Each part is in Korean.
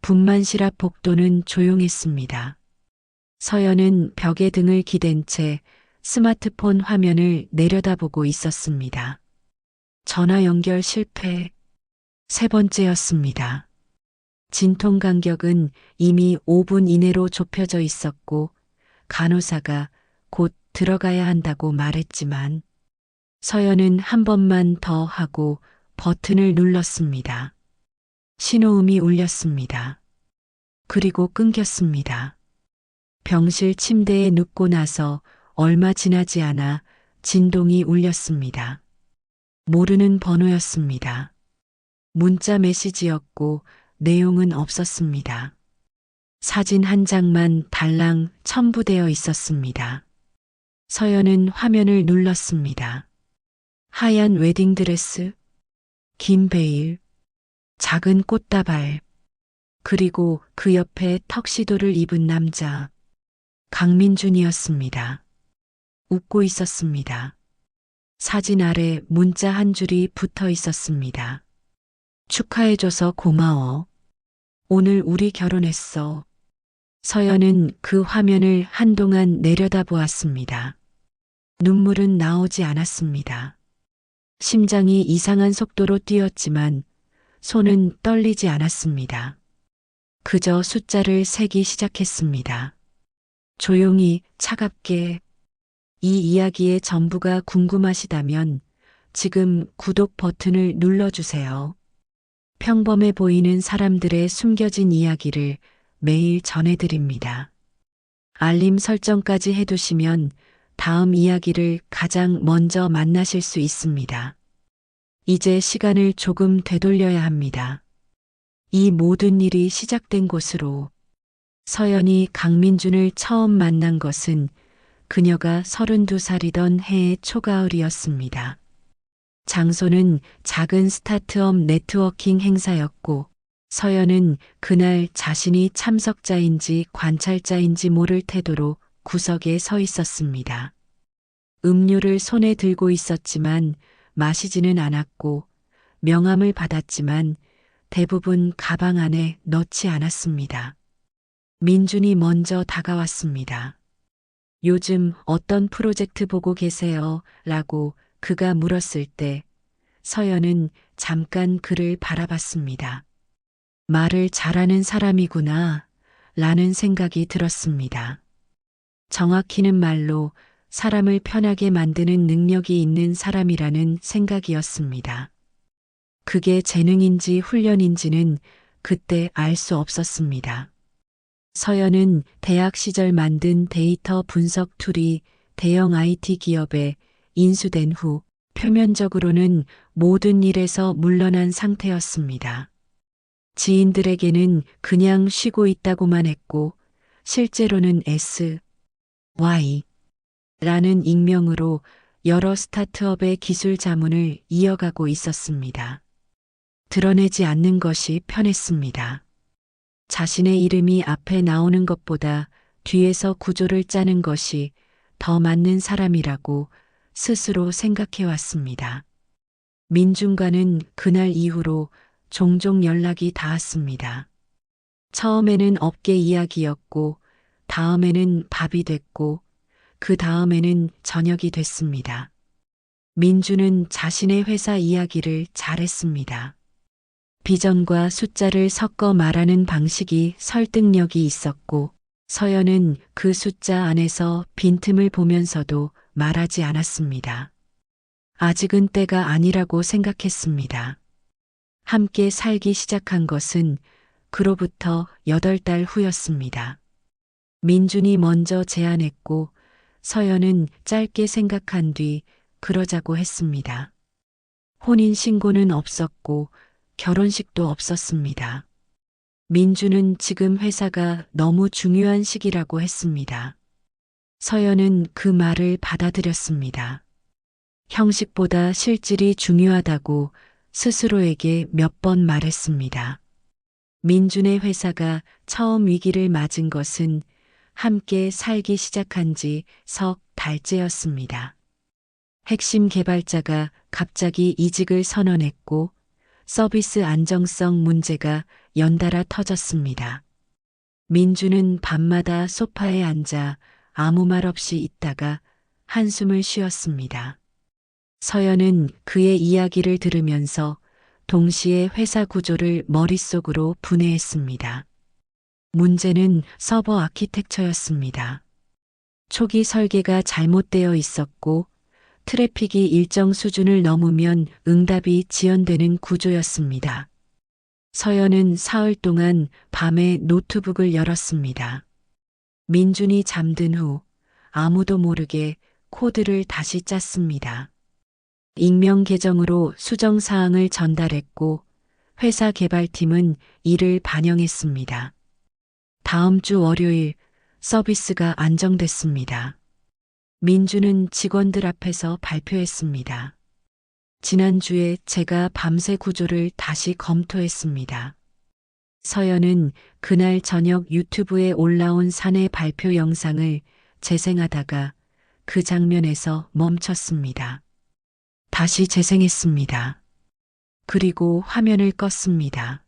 분만실앞 복도는 조용했습니다. 서연은 벽에 등을 기댄 채 스마트폰 화면을 내려다보고 있었습니다. 전화 연결 실패. 세 번째였습니다. 진통 간격은 이미 5분 이내로 좁혀져 있었고 간호사가 곧 들어가야 한다고 말했지만 서연은 한 번만 더 하고 버튼을 눌렀습니다. 신호음이 울렸습니다. 그리고 끊겼습니다. 병실 침대에 눕고 나서 얼마 지나지 않아 진동이 울렸습니다. 모르는 번호였습니다. 문자 메시지였고 내용은 없었습니다. 사진 한 장만 달랑 첨부되어 있었습니다. 서연은 화면을 눌렀습니다. 하얀 웨딩드레스, 긴 베일, 작은 꽃다발, 그리고 그 옆에 턱시도를 입은 남자, 강민준이었습니다. 웃고 있었습니다. 사진 아래 문자 한 줄이 붙어 있었습니다. 축하해줘서 고마워. 오늘 우리 결혼했어. 서연은 그 화면을 한동안 내려다보았습니다. 눈물은 나오지 않았습니다. 심장이 이상한 속도로 뛰었지만 손은 떨리지 않았습니다. 그저 숫자를 세기 시작했습니다. 조용히 차갑게. 이 이야기의 전부가 궁금하시다면 지금 구독 버튼을 눌러주세요. 평범해 보이는 사람들의 숨겨진 이야기를 매일 전해드립니다. 알림 설정까지 해두시면 다음 이야기를 가장 먼저 만나실 수 있습니다. 이제 시간을 조금 되돌려야 합니다. 이 모든 일이 시작된 곳으로. 서연이 강민준을 처음 만난 것은 그녀가 32살이던 해의 초가을이었습니다. 장소는 작은 스타트업 네트워킹 행사였고 서연은 그날 자신이 참석자인지 관찰자인지 모를 태도로 구석에 서 있었습니다. 음료를 손에 들고 있었지만 마시지는 않았고 명함을 받았지만 대부분 가방 안에 넣지 않았습니다. 민준이 먼저 다가왔습니다. 요즘 어떤 프로젝트 보고 계세요? 라고 그가 물었을 때 서연은 잠깐 그를 바라봤습니다. 말을 잘하는 사람이구나 라는 생각이 들었습니다. 정확히는 말로 사람을 편하게 만드는 능력이 있는 사람이라는 생각이었습니다. 그게 재능인지 훈련인지는 그때 알 수 없었습니다. 서연은 대학 시절 만든 데이터 분석 툴이 대형 IT 기업에 인수된 후 표면적으로는 모든 일에서 물러난 상태였습니다. 지인들에게는 그냥 쉬고 있다고만 했고 실제로는 SY 라는 익명으로 여러 스타트업의 기술 자문을 이어가고 있었습니다. 드러내지 않는 것이 편했습니다. 자신의 이름이 앞에 나오는 것보다 뒤에서 구조를 짜는 것이 더 맞는 사람이라고 스스로 생각해 왔습니다. 민준과는 그날 이후로 종종 연락이 닿았습니다. 처음에는 업계 이야기였고 다음에는 밥이 됐고 그 다음에는 저녁이 됐습니다. 민준은 자신의 회사 이야기를 잘했습니다. 비전과 숫자를 섞어 말하는 방식이 설득력이 있었고 서연은 그 숫자 안에서 빈틈을 보면서도 말하지 않았습니다. 아직은 때가 아니라고 생각했습니다. 함께 살기 시작한 것은 그로부터 8달 후였습니다. 민준이 먼저 제안했고 서연은 짧게 생각한 뒤 그러자고 했습니다. 혼인신고는 없었고 결혼식도 없었습니다. 민주는 지금 회사가 너무 중요한 시기라고 했습니다. 서연은 그 말을 받아들였습니다. 형식보다 실질이 중요하다고 스스로에게 몇 번 말했습니다. 민준의 회사가 처음 위기를 맞은 것은 함께 살기 시작한 지 석 달째였습니다. 핵심 개발자가 갑자기 이직을 선언했고 서비스 안정성 문제가 연달아 터졌습니다. 민주는 밤마다 소파에 앉아 아무 말 없이 있다가 한숨을 쉬었습니다. 서연은 그의 이야기를 들으면서 동시에 회사 구조를 머릿속으로 분해했습니다. 문제는 서버 아키텍처였습니다. 초기 설계가 잘못되어 있었고 트래픽이 일정 수준을 넘으면 응답이 지연되는 구조였습니다. 서연은 사흘 동안 밤에 노트북을 열었습니다. 민준이 잠든 후 아무도 모르게 코드를 다시 짰습니다. 익명 계정으로 수정 사항을 전달했고 회사 개발팀은 이를 반영했습니다. 다음 주 월요일 서비스가 안정됐습니다. 민주는 직원들 앞에서 발표했습니다. 지난주에 제가 밤새 구조를 다시 검토했습니다. 서연은 그날 저녁 유튜브에 올라온 사내 발표 영상을 재생하다가 그 장면에서 멈췄습니다. 다시 재생했습니다. 그리고 화면을 껐습니다.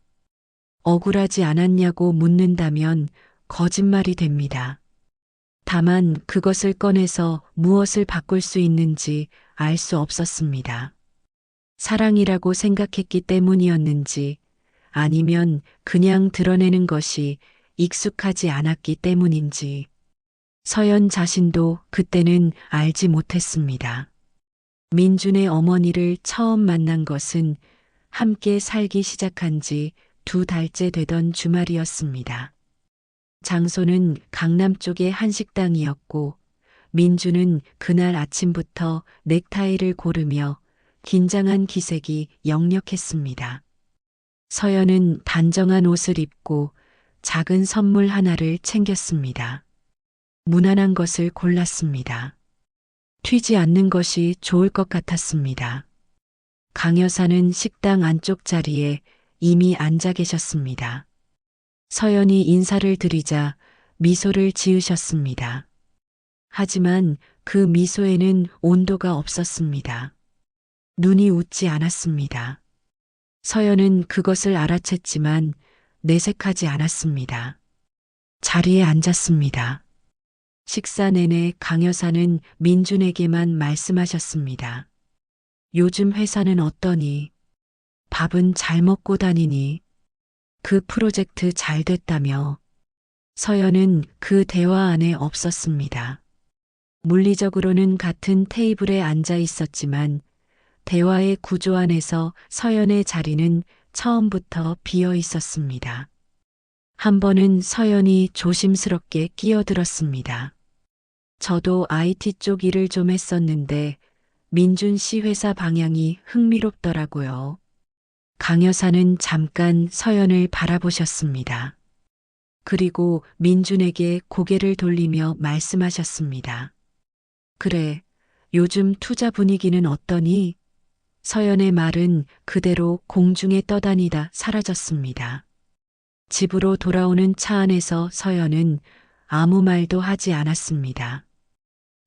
억울하지 않았냐고 묻는다면 거짓말이 됩니다. 다만 그것을 꺼내서 무엇을 바꿀 수 있는지 알 수 없었습니다. 사랑이라고 생각했기 때문이었는지 아니면 그냥 드러내는 것이 익숙하지 않았기 때문인지 서연 자신도 그때는 알지 못했습니다. 민준의 어머니를 처음 만난 것은 함께 살기 시작한 지 2달째 되던 주말이었습니다. 장소는 강남 쪽의 한 식당이었고 민주는 그날 아침부터 넥타이를 고르며 긴장한 기색이 역력했습니다. 서연은 단정한 옷을 입고 작은 선물 하나를 챙겼습니다. 무난한 것을 골랐습니다. 튀지 않는 것이 좋을 것 같았습니다. 강 여사는 식당 안쪽 자리에 이미 앉아 계셨습니다. 서연이 인사를 드리자 미소를 지으셨습니다. 하지만 그 미소에는 온도가 없었습니다. 눈이 웃지 않았습니다. 서연은 그것을 알아챘지만 내색하지 않았습니다. 자리에 앉았습니다. 식사 내내 강 여사는 민준에게만 말씀하셨습니다. 요즘 회사는 어떠니? 밥은 잘 먹고 다니니? 그 프로젝트 잘 됐다며. 서연은 그 대화 안에 없었습니다. 물리적으로는 같은 테이블에 앉아 있었지만 대화의 구조 안에서 서연의 자리는 처음부터 비어 있었습니다. 한 번은 서연이 조심스럽게 끼어들었습니다. 저도 IT 쪽 일을 좀 했었는데 민준 씨 회사 방향이 흥미롭더라고요. 강 여사는 잠깐 서연을 바라보셨습니다. 그리고 민준에게 고개를 돌리며 말씀하셨습니다. 그래, 요즘 투자 분위기는 어떠니? 서연의 말은 그대로 공중에 떠다니다 사라졌습니다. 집으로 돌아오는 차 안에서 서연은 아무 말도 하지 않았습니다.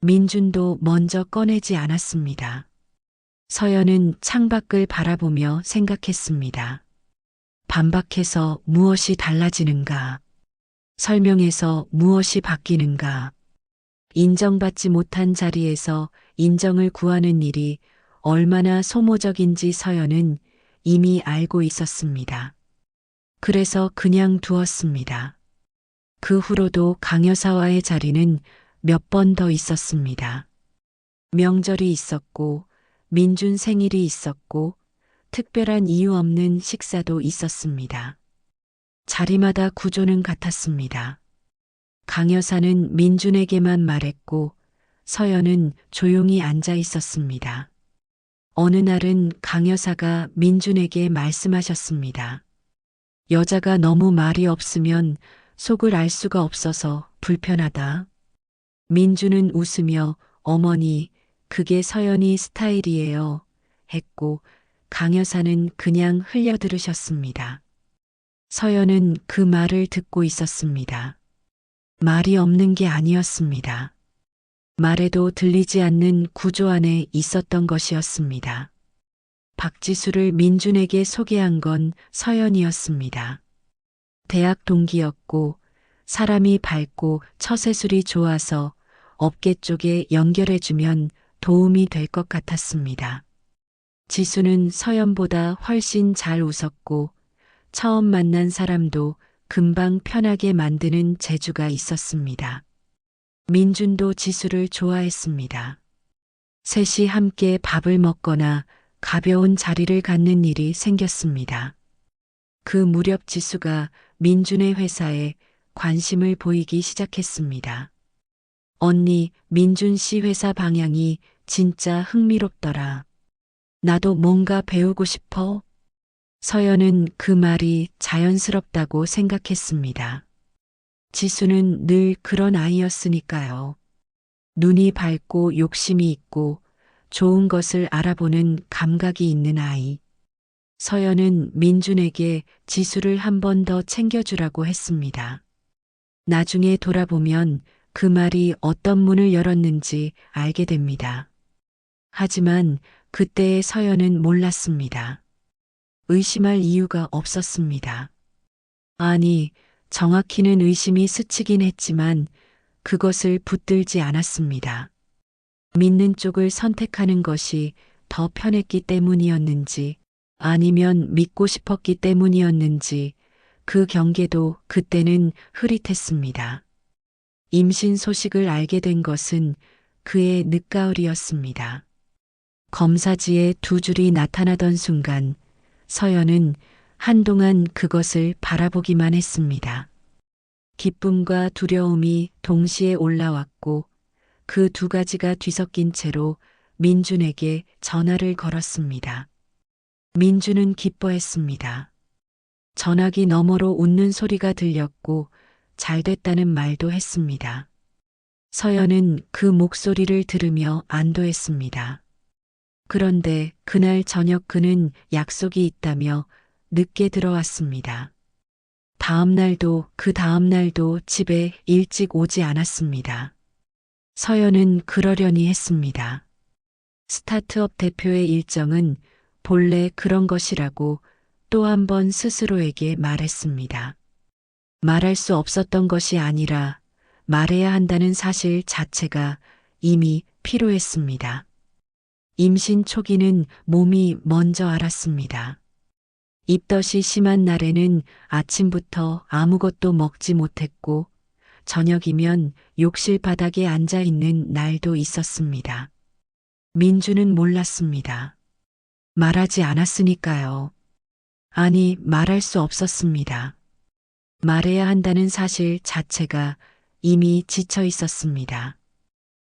민준도 먼저 꺼내지 않았습니다. 서연은 창밖을 바라보며 생각했습니다. 반박해서 무엇이 달라지는가? 설명해서 무엇이 바뀌는가? 인정받지 못한 자리에서 인정을 구하는 일이 얼마나 소모적인지 서연은 이미 알고 있었습니다. 그래서 그냥 두었습니다. 그 후로도 강 여사와의 자리는 몇 번 더 있었습니다. 명절이 있었고 민준 생일이 있었고 특별한 이유 없는 식사도 있었습니다. 자리마다 구조는 같았습니다. 강 여사는 민준에게만 말했고 서연은 조용히 앉아 있었습니다. 어느 날은 강 여사가 민준에게 말씀하셨습니다. 여자가 너무 말이 없으면 속을 알 수가 없어서 불편하다. 민준은 웃으며 어머니, 그게 서연이 스타일이에요. 했고 강 여사는 그냥 흘려들으셨습니다. 서연은 그 말을 듣고 있었습니다. 말이 없는 게 아니었습니다. 말에도 들리지 않는 구조 안에 있었던 것이었습니다. 박지수를 민준에게 소개한 건 서연이었습니다. 대학 동기였고 사람이 밝고 처세술이 좋아서 업계 쪽에 연결해주면 도움이 될 것 같았습니다. 지수는 서연보다 훨씬 잘 웃었고 처음 만난 사람도 금방 편하게 만드는 재주가 있었습니다. 민준도 지수를 좋아했습니다. 셋이 함께 밥을 먹거나 가벼운 자리를 갖는 일이 생겼습니다. 그 무렵 지수가 민준의 회사에 관심을 보이기 시작했습니다. 언니, 민준 씨 회사 방향이 진짜 흥미롭더라. 나도 뭔가 배우고 싶어. 서연은 그 말이 자연스럽다고 생각했습니다. 지수는 늘 그런 아이였으니까요. 눈이 밝고 욕심이 있고 좋은 것을 알아보는 감각이 있는 아이. 서연은 민준에게 지수를 한 번 더 챙겨주라고 했습니다. 나중에 돌아보면 그 말이 어떤 문을 열었는지 알게 됩니다. 하지만 그때의 서연은 몰랐습니다. 의심할 이유가 없었습니다. 아니, 정확히는 의심이 스치긴 했지만 그것을 붙들지 않았습니다. 믿는 쪽을 선택하는 것이 더 편했기 때문이었는지 아니면 믿고 싶었기 때문이었는지 그 경계도 그때는 흐릿했습니다. 임신 소식을 알게 된 것은 그의 늦가을이었습니다. 검사지에 두 줄이 나타나던 순간 서연은 한동안 그것을 바라보기만 했습니다. 기쁨과 두려움이 동시에 올라왔고 그 두 가지가 뒤섞인 채로 민준에게 전화를 걸었습니다. 민준은 기뻐했습니다. 전화기 너머로 웃는 소리가 들렸고 잘 됐다는 말도 했습니다. 서연은 그 목소리를 들으며 안도했습니다. 그런데 그날 저녁 그는 약속이 있다며 늦게 들어왔습니다. 다음 날도 그 다음 날도 집에 일찍 오지 않았습니다. 서연은 그러려니 했습니다. 스타트업 대표의 일정은 본래 그런 것이라고 또 한 번 스스로에게 말했습니다. 말할 수 없었던 것이 아니라 말해야 한다는 사실 자체가 이미 피로했습니다. 임신 초기는 몸이 먼저 알았습니다. 입덧이 심한 날에는 아침부터 아무것도 먹지 못했고 저녁이면 욕실 바닥에 앉아 있는 날도 있었습니다. 민주는 몰랐습니다. 말하지 않았으니까요. 아니, 말할 수 없었습니다. 말해야 한다는 사실 자체가 이미 지쳐 있었습니다.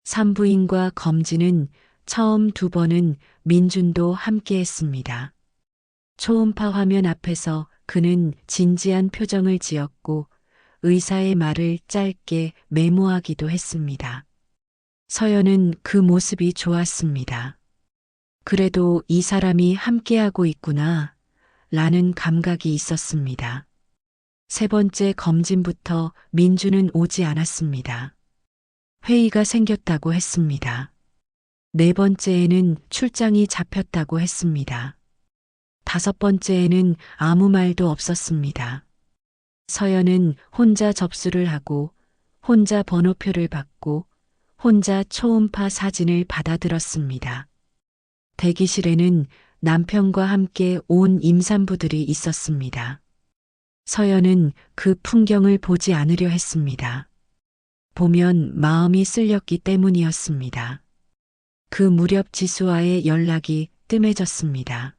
산부인과 검진은 처음 두 번은 민준도 함께 했습니다. 초음파 화면 앞에서 그는 진지한 표정을 지었고 의사의 말을 짧게 메모하기도 했습니다. 서연은 그 모습이 좋았습니다. 그래도 이 사람이 함께하고 있구나 라는 감각이 있었습니다. 세 번째 검진부터 민주는 오지 않았습니다. 회의가 생겼다고 했습니다. 네 번째에는 출장이 잡혔다고 했습니다. 다섯 번째에는 아무 말도 없었습니다. 서연은 혼자 접수를 하고 혼자 번호표를 받고 혼자 초음파 사진을 받아들었습니다. 대기실에는 남편과 함께 온 임산부들이 있었습니다. 서연은 그 풍경을 보지 않으려 했습니다. 보면 마음이 쓸렸기 때문이었습니다. 그 무렵 지수와의 연락이 뜸해졌습니다.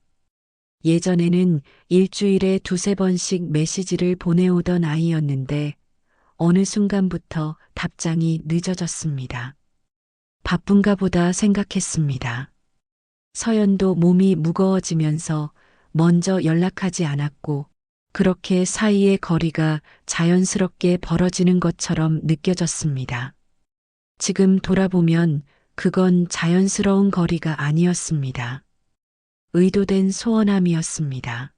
예전에는 일주일에 두세 번씩 메시지를 보내오던 아이였는데 어느 순간부터 답장이 늦어졌습니다. 바쁜가 보다 생각했습니다. 서연도 몸이 무거워지면서 먼저 연락하지 않았고 그렇게 사이의 거리가 자연스럽게 벌어지는 것처럼 느껴졌습니다. 지금 돌아보면 그건 자연스러운 거리가 아니었습니다. 의도된 소원함이었습니다.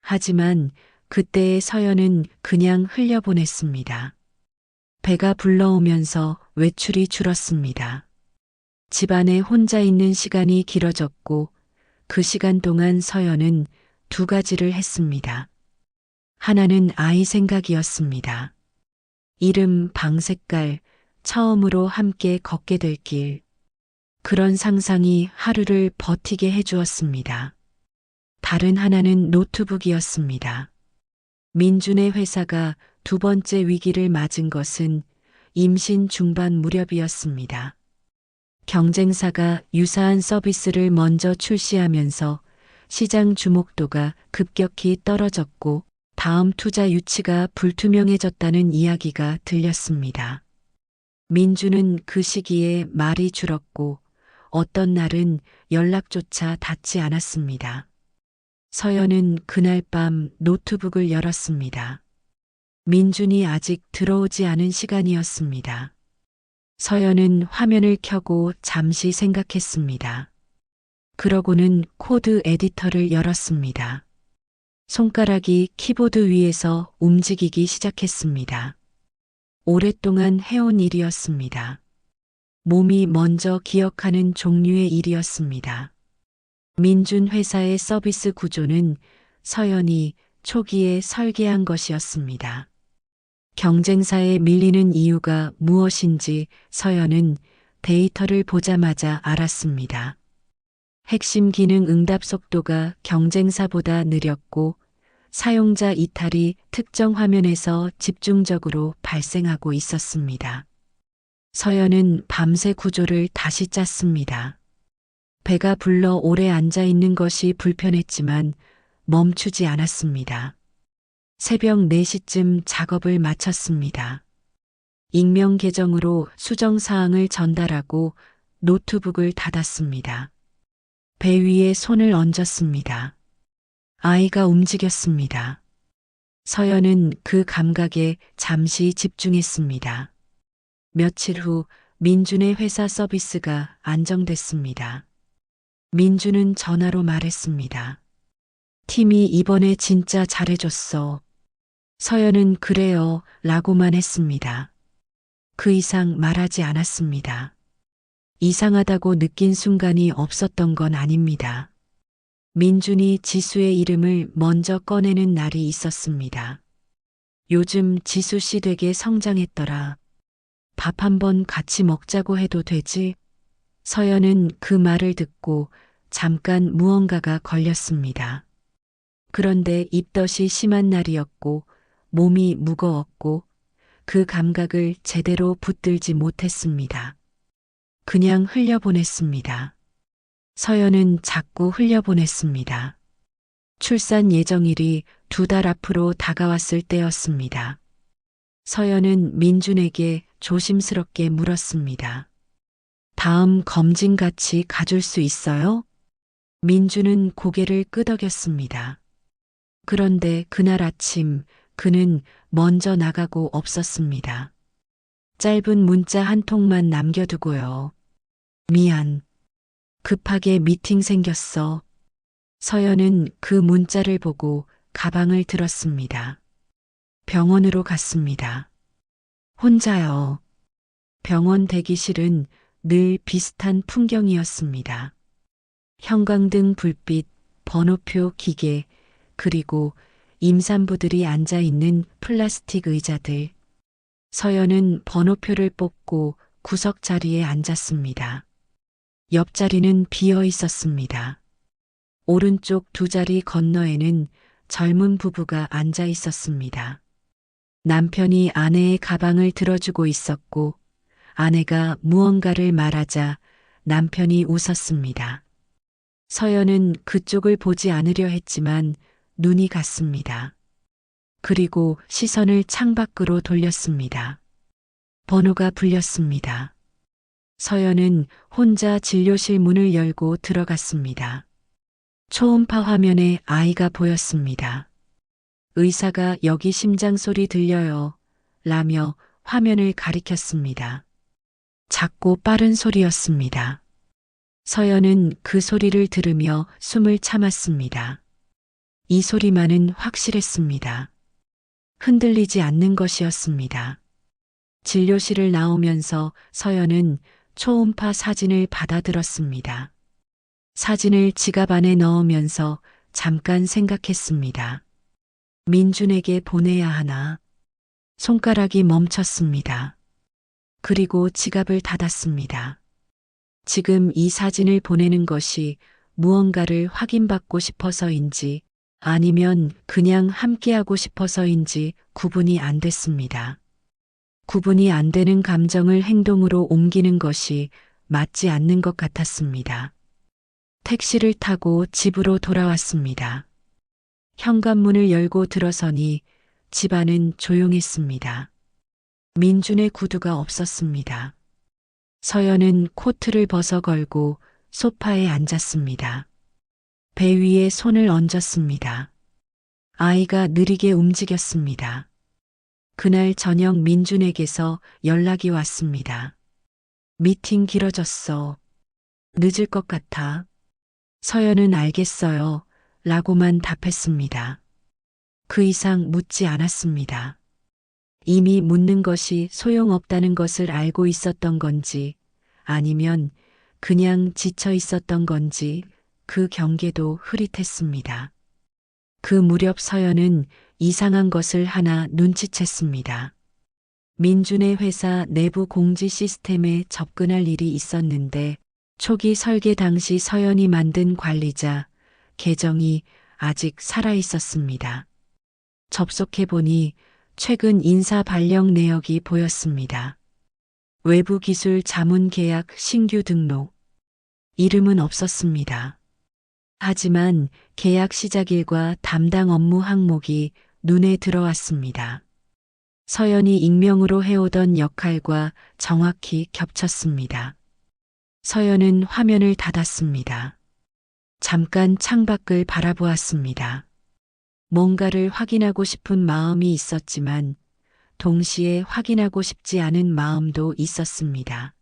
하지만 그때의 서연은 그냥 흘려보냈습니다. 배가 불러오면서 외출이 줄었습니다. 집안에 혼자 있는 시간이 길어졌고 그 시간 동안 서연은 두 가지를 했습니다. 하나는 아이 생각이었습니다. 이름, 방 색깔, 처음으로 함께 걷게 될 길. 그런 상상이 하루를 버티게 해주었습니다. 다른 하나는 노트북이었습니다. 민준의 회사가 두 번째 위기를 맞은 것은 임신 중반 무렵이었습니다. 경쟁사가 유사한 서비스를 먼저 출시하면서 시장 주목도가 급격히 떨어졌고 다음 투자 유치가 불투명해졌다는 이야기가 들렸습니다. 민주는 그 시기에 말이 줄었고 어떤 날은 연락조차 닿지 않았습니다. 서연은 그날 밤 노트북을 열었습니다. 민준이 아직 들어오지 않은 시간이었습니다. 서연은 화면을 켜고 잠시 생각했습니다. 그러고는 코드 에디터를 열었습니다. 손가락이 키보드 위에서 움직이기 시작했습니다. 오랫동안 해온 일이었습니다. 몸이 먼저 기억하는 종류의 일이었습니다. 민준 회사의 서비스 구조는 서연이 초기에 설계한 것이었습니다. 경쟁사에 밀리는 이유가 무엇인지 서연은 데이터를 보자마자 알았습니다. 핵심 기능 응답 속도가 경쟁사보다 느렸고 사용자 이탈이 특정 화면에서 집중적으로 발생하고 있었습니다. 서연은 밤새 구조를 다시 짰습니다. 배가 불러 오래 앉아 있는 것이 불편했지만 멈추지 않았습니다. 새벽 4시쯤 작업을 마쳤습니다. 익명 계정으로 수정 사항을 전달하고 노트북을 닫았습니다. 배 위에 손을 얹었습니다. 아이가 움직였습니다. 서연은 그 감각에 잠시 집중했습니다. 며칠 후 민준의 회사 서비스가 안정됐습니다. 민준은 전화로 말했습니다. 팀이 이번에 진짜 잘해줬어. 서연은 그래요 라고만 했습니다. 그 이상 말하지 않았습니다. 이상하다고 느낀 순간이 없었던 건 아닙니다. 민준이 지수의 이름을 먼저 꺼내는 날이 있었습니다. 요즘 지수 씨 되게 성장했더라. 밥 한번 같이 먹자고 해도 되지? 서연은 그 말을 듣고 잠깐 무언가가 걸렸습니다. 그런데 입덧이 심한 날이었고 몸이 무거웠고 그 감각을 제대로 붙들지 못했습니다. 그냥 흘려보냈습니다. 서연은 자꾸 흘려보냈습니다. 출산 예정일이 2달 앞으로 다가왔을 때였습니다. 서연은 민준에게 조심스럽게 물었습니다. 다음 검진 같이 가줄 수 있어요? 민준은 고개를 끄덕였습니다. 그런데 그날 아침 그는 먼저 나가고 없었습니다. 짧은 문자 한 통만 남겨두고요. 미안. 급하게 미팅 생겼어. 서연은 그 문자를 보고 가방을 들었습니다. 병원으로 갔습니다. 혼자요. 병원 대기실은 늘 비슷한 풍경이었습니다. 형광등 불빛, 번호표 기계, 그리고 임산부들이 앉아 있는 플라스틱 의자들. 서연은 번호표를 뽑고 구석 자리에 앉았습니다. 옆자리는 비어 있었습니다. 오른쪽 2자리 건너에는 젊은 부부가 앉아 있었습니다. 남편이 아내의 가방을 들어주고 있었고 아내가 무언가를 말하자 남편이 웃었습니다. 서연은 그쪽을 보지 않으려 했지만 눈이 갔습니다. 그리고 시선을 창밖으로 돌렸습니다. 번호가 불렸습니다. 서연은 혼자 진료실 문을 열고 들어갔습니다. 초음파 화면에 아이가 보였습니다. 의사가 여기 심장 소리 들려요. 라며 화면을 가리켰습니다. 작고 빠른 소리였습니다. 서연은 그 소리를 들으며 숨을 참았습니다. 이 소리만은 확실했습니다. 흔들리지 않는 것이었습니다. 진료실을 나오면서 서연은 초음파 사진을 받아들었습니다. 사진을 지갑 안에 넣으면서 잠깐 생각했습니다. 민준에게 보내야 하나. 손가락이 멈췄습니다. 그리고 지갑을 닫았습니다. 지금 이 사진을 보내는 것이 무언가를 확인받고 싶어서인지 아니면 그냥 함께하고 싶어서인지 구분이 안 됐습니다. 구분이 안 되는 감정을 행동으로 옮기는 것이 맞지 않는 것 같았습니다. 택시를 타고 집으로 돌아왔습니다. 현관문을 열고 들어서니 집안은 조용했습니다. 민준의 구두가 없었습니다. 서연은 코트를 벗어 걸고 소파에 앉았습니다. 배 위에 손을 얹었습니다. 아이가 느리게 움직였습니다. 그날 저녁 민준에게서 연락이 왔습니다. 미팅 길어졌어. 늦을 것 같아. 서연은 알겠어요. 라고만 답했습니다. 그 이상 묻지 않았습니다. 이미 묻는 것이 소용없다는 것을 알고 있었던 건지 아니면 그냥 지쳐 있었던 건지 그 경계도 흐릿했습니다. 그 무렵 서연은 이상한 것을 하나 눈치챘습니다. 민준의 회사 내부 공지 시스템에 접근할 일이 있었는데 초기 설계 당시 서연이 만든 관리자 계정이 아직 살아 있었습니다. 접속해보니 최근 인사 발령 내역이 보였습니다. 외부 기술 자문 계약 신규 등록. 이름은 없었습니다. 하지만 계약 시작일과 담당 업무 항목이 눈에 들어왔습니다. 서연이 익명으로 해오던 역할과 정확히 겹쳤습니다. 서연은 화면을 닫았습니다. 잠깐 창밖을 바라보았습니다. 뭔가를 확인하고 싶은 마음이 있었지만 동시에 확인하고 싶지 않은 마음도 있었습니다.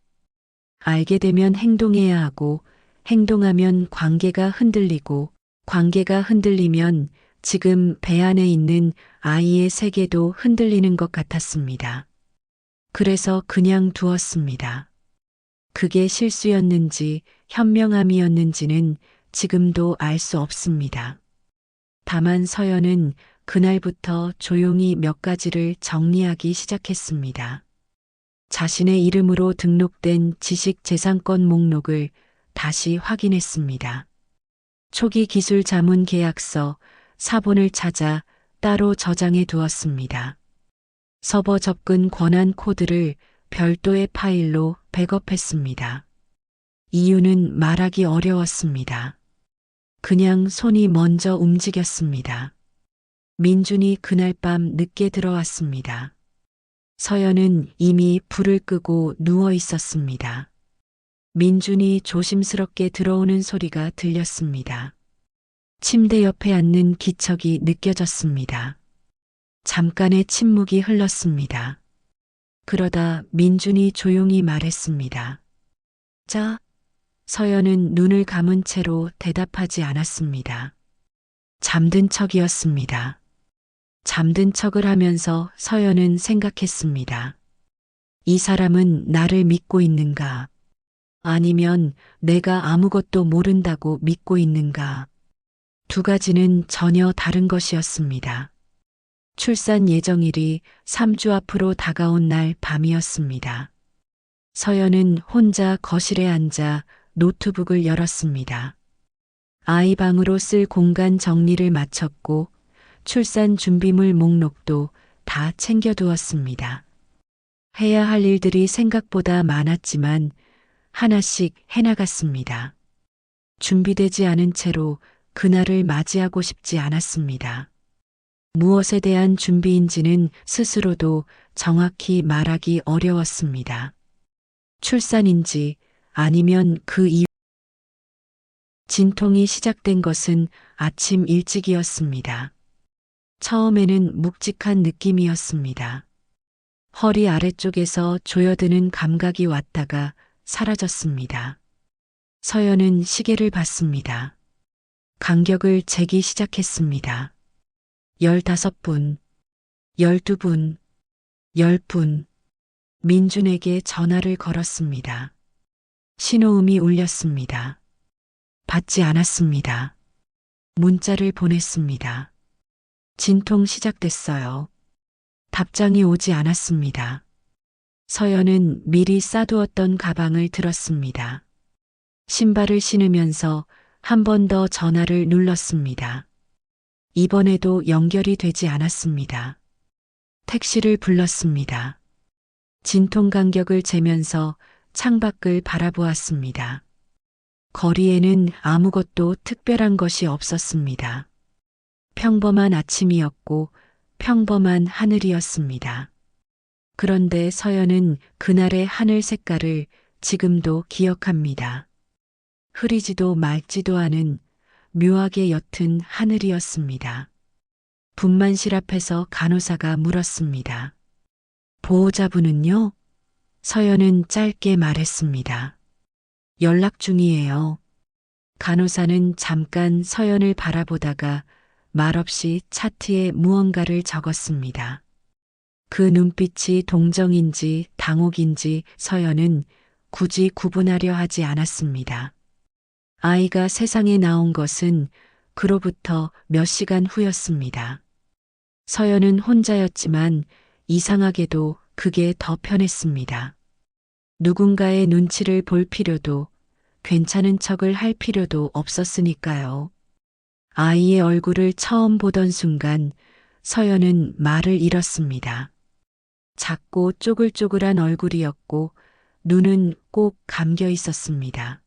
알게 되면 행동해야 하고 행동하면 관계가 흔들리고 관계가 흔들리면 지금 배 안에 있는 아이의 세계도 흔들리는 것 같았습니다. 그래서 그냥 두었습니다. 그게 실수였는지 현명함이었는지는 지금도 알 수 없습니다. 다만 서연은 그날부터 조용히 몇 가지를 정리하기 시작했습니다. 자신의 이름으로 등록된 지식재산권 목록을 다시 확인했습니다. 초기 기술 자문 계약서, 사본을 찾아 따로 저장해 두었습니다. 서버 접근 권한 코드를 별도의 파일로 백업했습니다. 이유는 말하기 어려웠습니다. 그냥 손이 먼저 움직였습니다. 민준이 그날 밤 늦게 들어왔습니다. 서연은 이미 불을 끄고 누워 있었습니다. 민준이 조심스럽게 들어오는 소리가 들렸습니다. 침대 옆에 앉는 기척이 느껴졌습니다. 잠깐의 침묵이 흘렀습니다. 그러다 민준이 조용히 말했습니다. 자, 서연은 눈을 감은 채로 대답하지 않았습니다. 잠든 척이었습니다. 잠든 척을 하면서 서연은 생각했습니다. 이 사람은 나를 믿고 있는가? 아니면 내가 아무것도 모른다고 믿고 있는가? 두 가지는 전혀 다른 것이었습니다. 출산 예정일이 3주 앞으로 다가온 날 밤이었습니다. 서연은 혼자 거실에 앉아 노트북을 열었습니다. 아이 방으로 쓸 공간 정리를 마쳤고 출산 준비물 목록도 다 챙겨두었습니다. 해야 할 일들이 생각보다 많았지만 하나씩 해나갔습니다. 준비되지 않은 채로 그날을 맞이하고 싶지 않았습니다. 무엇에 대한 준비인지는 스스로도 정확히 말하기 어려웠습니다. 출산인지 아니면 그 이후 진통이 시작된 것은 아침 일찍이었습니다. 처음에는 묵직한 느낌이었습니다. 허리 아래쪽에서 조여드는 감각이 왔다가 사라졌습니다. 서연은 시계를 봤습니다. 간격을 재기 시작했습니다. 15분, 12분, 10분. 민준에게 전화를 걸었습니다. 신호음이 울렸습니다. 받지 않았습니다. 문자를 보냈습니다. 진통 시작됐어요. 답장이 오지 않았습니다. 서연은 미리 싸두었던 가방을 들었습니다. 신발을 신으면서 한 번 더 전화를 눌렀습니다. 이번에도 연결이 되지 않았습니다. 택시를 불렀습니다. 진통 간격을 재면서 창밖을 바라보았습니다. 거리에는 아무것도 특별한 것이 없었습니다. 평범한 아침이었고 평범한 하늘이었습니다. 그런데 서연은 그날의 하늘 색깔을 지금도 기억합니다. 흐리지도 맑지도 않은 묘하게 옅은 하늘이었습니다. 분만실 앞에서 간호사가 물었습니다. 보호자분은요? 서연은 짧게 말했습니다. 연락 중이에요. 간호사는 잠깐 서연을 바라보다가 말없이 차트에 무언가를 적었습니다. 그 눈빛이 동정인지 당혹인지 서연은 굳이 구분하려 하지 않았습니다. 아이가 세상에 나온 것은 그로부터 몇 시간 후였습니다. 서연은 혼자였지만 이상하게도 그게 더 편했습니다. 누군가의 눈치를 볼 필요도 괜찮은 척을 할 필요도 없었으니까요. 아이의 얼굴을 처음 보던 순간 서연은 말을 잃었습니다. 작고 쪼글쪼글한 얼굴이었고 눈은 꼭 감겨 있었습니다.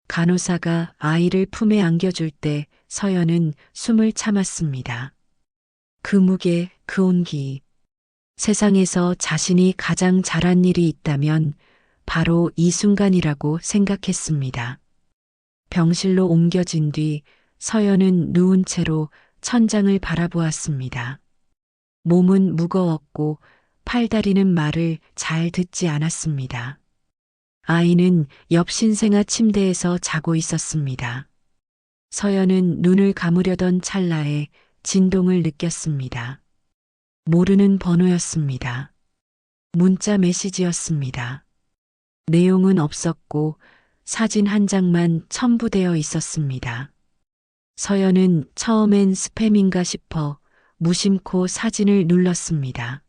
간호사가 아이를 품에 안겨줄 때 서연은 숨을 참았습니다. 그 무게, 그 온기. 세상에서 자신이 가장 잘한 일이 있다면 바로 이 순간이라고 생각했습니다. 병실로 옮겨진 뒤 서연은 누운 채로 천장을 바라보았습니다. 몸은 무거웠고 팔다리는 말을 잘 듣지 않았습니다. 아이는 옆 신생아 침대에서 자고 있었습니다. 서연은 눈을 감으려던 찰나에 진동을 느꼈습니다. 모르는 번호였습니다. 문자 메시지였습니다. 내용은 없었고 사진 한 장만 첨부되어 있었습니다. 서연은 처음엔 스팸인가 싶어 무심코 사진을 눌렀습니다.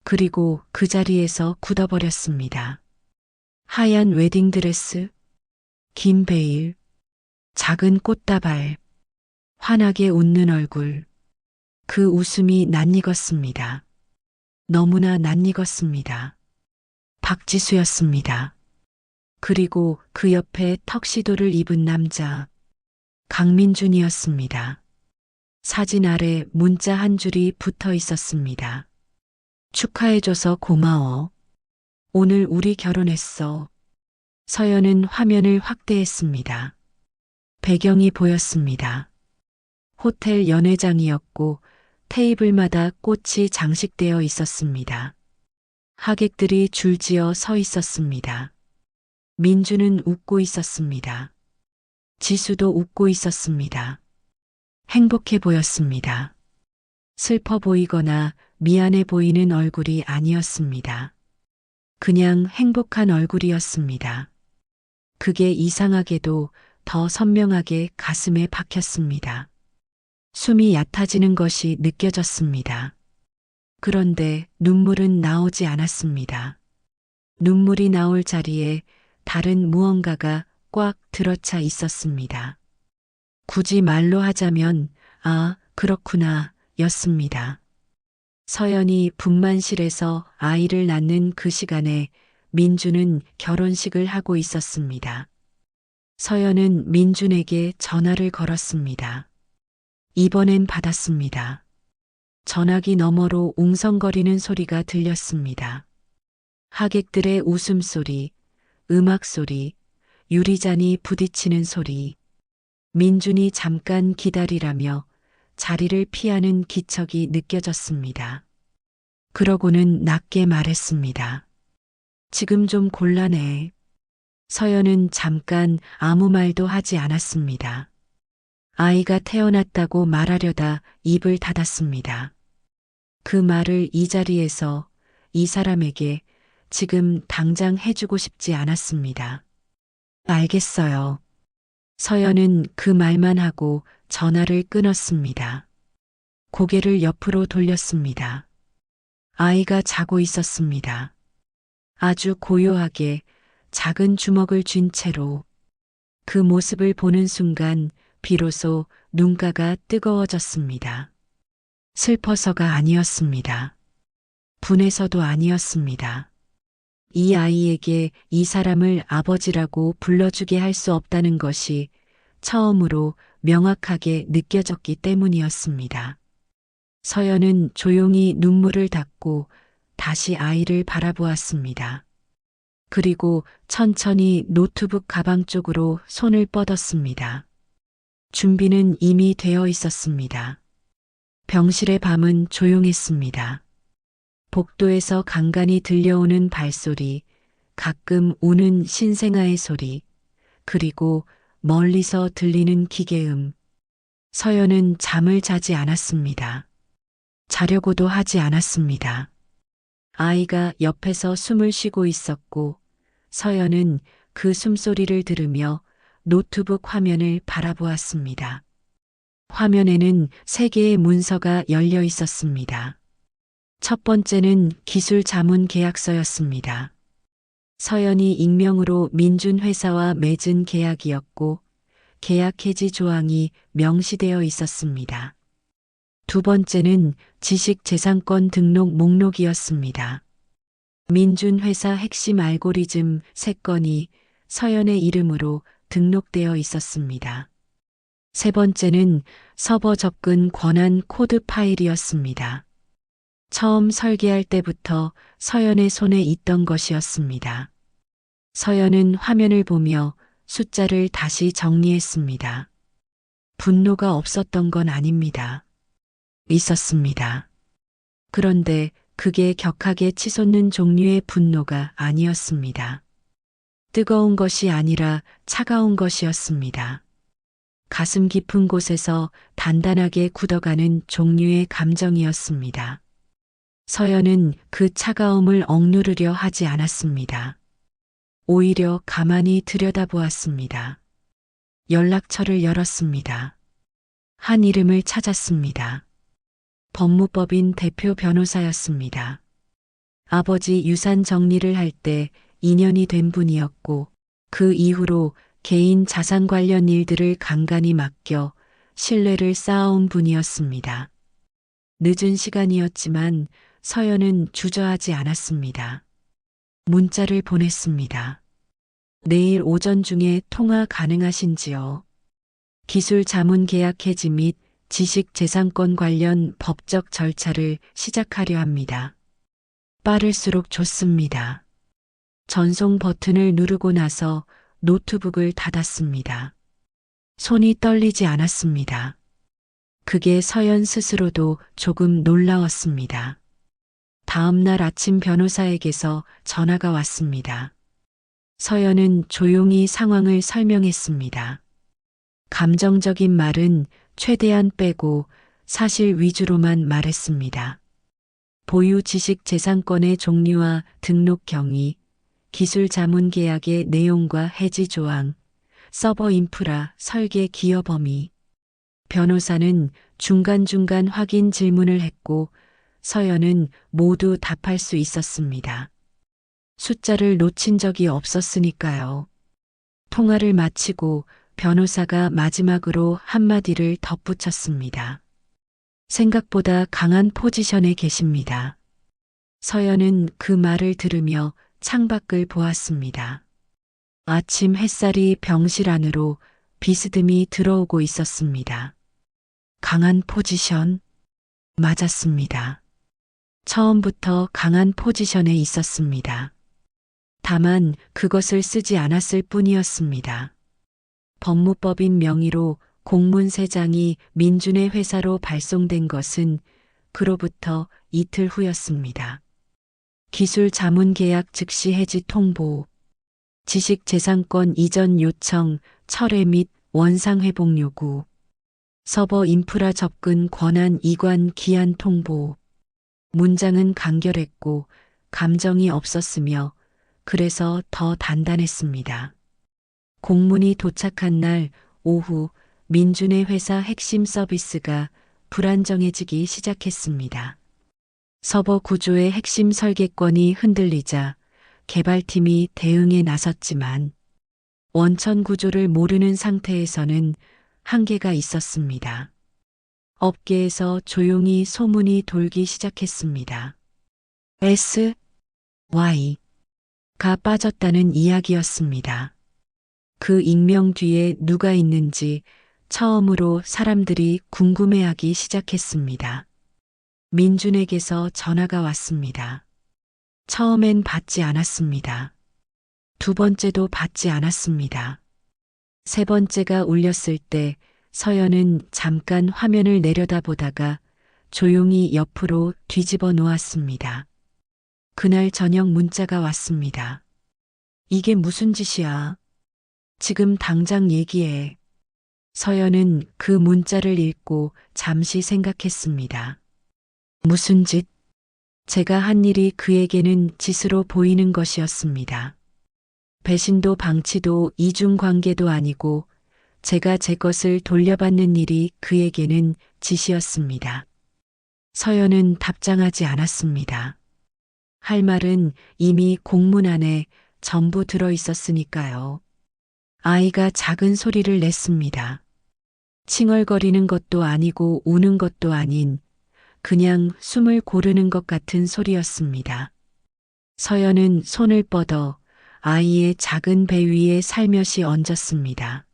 그리고 그 자리에서 굳어버렸습니다. 하얀 웨딩드레스, 긴 베일, 작은 꽃다발, 환하게 웃는 얼굴. 그 웃음이 낯익었습니다. 너무나 낯익었습니다. 박지수였습니다. 그리고 그 옆에 턱시도를 입은 남자, 강민준이었습니다. 사진 아래 문자 한 줄이 붙어 있었습니다. 축하해줘서 고마워. 오늘 우리 결혼했어. 서연은 화면을 확대했습니다. 배경이 보였습니다. 호텔 연회장이었고 테이블마다 꽃이 장식되어 있었습니다. 하객들이 줄지어 서 있었습니다. 민주는 웃고 있었습니다. 지수도 웃고 있었습니다. 행복해 보였습니다. 슬퍼 보이거나 미안해 보이는 얼굴이 아니었습니다. 그냥 행복한 얼굴이었습니다. 그게 이상하게도 더 선명하게 가슴에 박혔습니다. 숨이 얕아지는 것이 느껴졌습니다. 그런데 눈물은 나오지 않았습니다. 눈물이 나올 자리에 다른 무언가가 꽉 들어차 있었습니다. 굳이 말로 하자면, 아, 그렇구나, 였습니다. 서연이 분만실에서 아이를 낳는 그 시간에 민주는 결혼식을 하고 있었습니다. 서연은 민준에게 전화를 걸었습니다. 이번엔 받았습니다. 전화기 너머로 웅성거리는 소리가 들렸습니다. 하객들의 웃음소리, 음악소리, 유리잔이 부딪히는 소리. 민준이 잠깐 기다리라며 자리를 피하는 기척이 느껴졌습니다. 그러고는 낮게 말했습니다. 지금 좀 곤란해. 서연은 잠깐 아무 말도 하지 않았습니다. 아이가 태어났다고 말하려다 입을 닫았습니다. 그 말을 이 자리에서 이 사람에게 지금 당장 해주고 싶지 않았습니다. 알겠어요. 서연은 그 말만 하고 전화를 끊었습니다. 고개를 옆으로 돌렸습니다. 아이가 자고 있었습니다. 아주 고요하게 작은 주먹을 쥔 채로. 그 모습을 보는 순간 비로소 눈가가 뜨거워졌습니다. 슬퍼서가 아니었습니다. 분해서도 아니었습니다. 이 아이에게 이 사람을 아버지라고 불러주게 할 수 없다는 것이 처음으로 명확하게 느껴졌기 때문이었습니다. 서연은 조용히 눈물을 닦고 다시 아이를 바라보았습니다. 그리고 천천히 노트북 가방 쪽으로 손을 뻗었습니다. 준비는 이미 되어 있었습니다. 병실의 밤은 조용했습니다. 복도에서 간간히 들려오는 발소리, 가끔 우는 신생아의 소리, 그리고 멀리서 들리는 기계음. 서연은 잠을 자지 않았습니다. 자려고도 하지 않았습니다. 아이가 옆에서 숨을 쉬고 있었고 서연은 그 숨소리를 들으며 노트북 화면을 바라보았습니다. 화면에는 세 개의 문서가 열려 있었습니다. 첫 번째는 기술 자문 계약서였습니다. 서연이 익명으로 민준 회사와 맺은 계약이었고 계약 해지 조항이 명시되어 있었습니다. 두 번째는 지식재산권 등록 목록이었습니다. 민준 회사 핵심 알고리즘 3건이 서연의 이름으로 등록되어 있었습니다. 세 번째는 서버 접근 권한 코드 파일이었습니다. 처음 설계할 때부터 서연의 손에 있던 것이었습니다. 서연은 화면을 보며 숫자를 다시 정리했습니다. 분노가 없었던 건 아닙니다. 있었습니다. 그런데 그게 격하게 치솟는 종류의 분노가 아니었습니다. 뜨거운 것이 아니라 차가운 것이었습니다. 가슴 깊은 곳에서 단단하게 굳어가는 종류의 감정이었습니다. 서연은 그 차가움을 억누르려 하지 않았습니다. 오히려 가만히 들여다보았습니다. 연락처를 열었습니다. 한 이름을 찾았습니다. 법무법인 대표 변호사였습니다. 아버지 유산 정리를 할 때 인연이 된 분이었고 그 이후로 개인 자산 관련 일들을 간간히 맡겨 신뢰를 쌓아온 분이었습니다. 늦은 시간이었지만 서연은 주저하지 않았습니다. 문자를 보냈습니다. 내일 오전 중에 통화 가능하신지요? 기술 자문 계약 해지 및 지식재산권 관련 법적 절차를 시작하려 합니다. 빠를수록 좋습니다. 전송 버튼을 누르고 나서 노트북을 닫았습니다. 손이 떨리지 않았습니다. 그게 서연 스스로도 조금 놀라웠습니다. 다음 날 아침 변호사에게서 전화가 왔습니다. 서연은 조용히 상황을 설명했습니다. 감정적인 말은 최대한 빼고 사실 위주로만 말했습니다. 보유 지식 재산권의 종류와 등록 경위, 기술 자문 계약의 내용과 해지 조항, 서버 인프라 설계 기여 범위. 변호사는 중간중간 확인 질문을 했고 서연은 모두 답할 수 있었습니다. 숫자를 놓친 적이 없었으니까요. 통화를 마치고 변호사가 마지막으로 한마디를 덧붙였습니다. 생각보다 강한 포지션에 계십니다. 서연은 그 말을 들으며 창밖을 보았습니다. 아침 햇살이 병실 안으로 비스듬히 들어오고 있었습니다. 강한 포지션? 맞았습니다. 처음부터 강한 포지션에 있었습니다. 다만 그것을 쓰지 않았을 뿐이었습니다. 법무법인 명의로 공문 3장이 민준의 회사로 발송된 것은 그로부터 이틀 후였습니다. 기술 자문 계약 즉시 해지 통보, 지식재산권 이전 요청, 철회 및 원상 회복 요구, 서버 인프라 접근 권한 이관 기한 통보. 문장은 간결했고 감정이 없었으며 그래서 더 단단했습니다. 공문이 도착한 날 오후 민준의 회사 핵심 서비스가 불안정해지기 시작했습니다. 서버 구조의 핵심 설계권이 흔들리자 개발팀이 대응에 나섰지만 원천 구조를 모르는 상태에서는 한계가 있었습니다. 업계에서 조용히 소문이 돌기 시작했습니다. Y가 빠졌다는 이야기였습니다. 그 익명 뒤에 누가 있는지 처음으로 사람들이 궁금해하기 시작했습니다. 민준에게서 전화가 왔습니다. 처음엔 받지 않았습니다. 두 번째도 받지 않았습니다. 세 번째가 울렸을 때 서연은 잠깐 화면을 내려다보다가 조용히 옆으로 뒤집어 놓았습니다. 그날 저녁 문자가 왔습니다. 이게 무슨 짓이야? 지금 당장 얘기해. 서연은 그 문자를 읽고 잠시 생각했습니다. 무슨 짓? 제가 한 일이 그에게는 짓으로 보이는 것이었습니다. 배신도 방치도 이중관계도 아니고 제가 제 것을 돌려받는 일이 그에게는 짓이었습니다. 서연은 답장하지 않았습니다. 할 말은 이미 공문 안에 전부 들어 있었으니까요. 아이가 작은 소리를 냈습니다. 칭얼거리는 것도 아니고 우는 것도 아닌 그냥 숨을 고르는 것 같은 소리였습니다. 서연은 손을 뻗어 아이의 작은 배 위에 살며시 얹었습니다.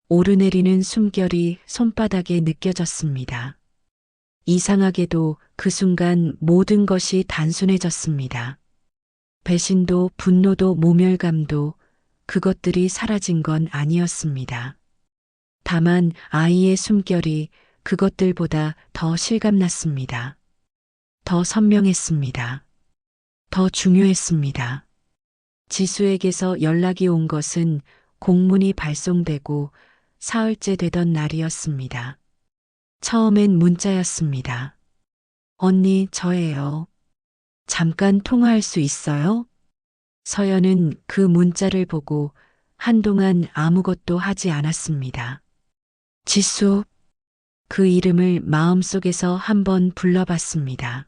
오르내리는 숨결이 손바닥에 느껴졌습니다. 이상하게도 그 순간 모든 것이 단순해졌습니다. 배신도 분노도 모멸감도 그것들이 사라진 건 아니었습니다. 다만 아이의 숨결이 그것들보다 더 실감났습니다. 더 선명했습니다. 더 중요했습니다. 지수에게서 연락이 온 것은 공문이 발송되고 사흘째 되던 날이었습니다. 처음엔 문자였습니다. 언니, 저예요. 잠깐 통화할 수 있어요? 서연은 그 문자를 보고 한동안 아무것도 하지 않았습니다. 지수, 그 이름을 마음속에서 한번 불러봤습니다.